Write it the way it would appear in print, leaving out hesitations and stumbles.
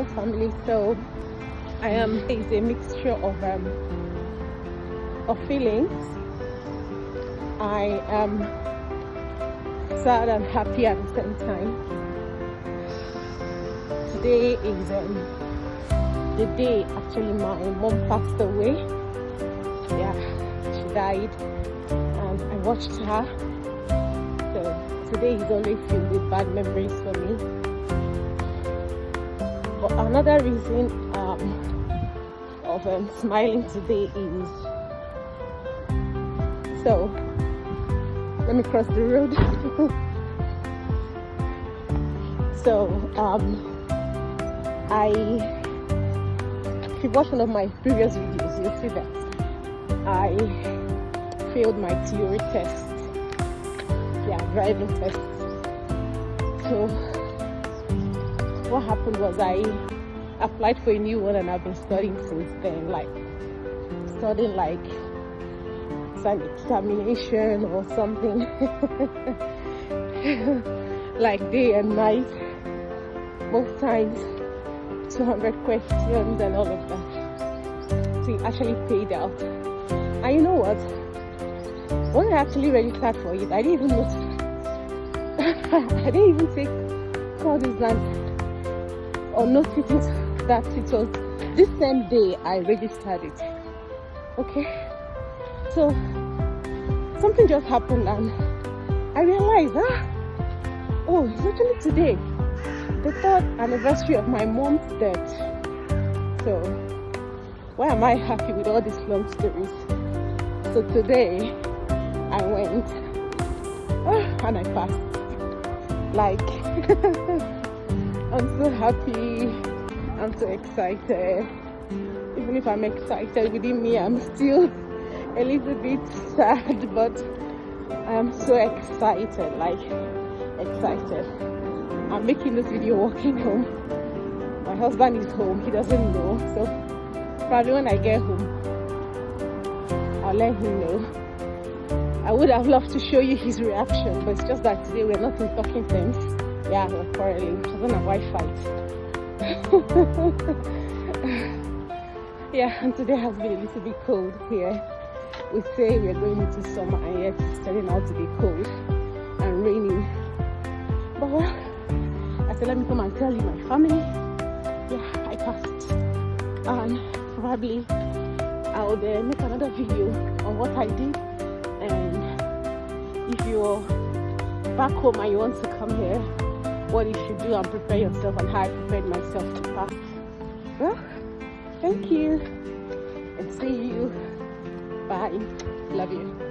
Hello family. So it's a mixture of feelings. I am sad and happy at the same time. Today is the day actually my mom passed away. Yeah, she died and I watched her. So today is always filled with bad memories for me. But another reason of smiling today is, so let me cross the road. So if you watch one of my previous videos, you'll see that I failed my theory test. Yeah, driving test. So what happened was I applied for a new one and I've been studying since then, studying like an examination or something. Like day and night, most times 200 questions and all of that. So it actually paid out. And you know what? When I actually registered for it, I didn't even know. I didn't even take cognizance or notice that it was this same day I registered it. Okay, so something just happened and I realized, oh, it's actually today, the 3rd anniversary of my mom's death. So why am I happy with all these long stories? So today I went and I passed. I'm so happy, I'm so excited. Even if I'm excited within me, I'm still a little bit sad, but I'm so excited, excited. I'm making this video walking home. My husband is home, he doesn't know, so probably when I get home I'll let him know. I would have loved to show you his reaction, but it's just that today we're not in talking terms. Yeah, we're quarreling. We're gonna fight. Yeah, and today has been a little bit cold here. We say we're going into summer and yet it's turning out to be cold and raining. But well, I said let me come and tell you my family. Yeah, I passed. And probably I'll make another video on what I did. And if you're back home and you want to come here, what you should do and prepare yourself, and how I prepared myself to pass. Well, thank you and see you. Bye. Love you.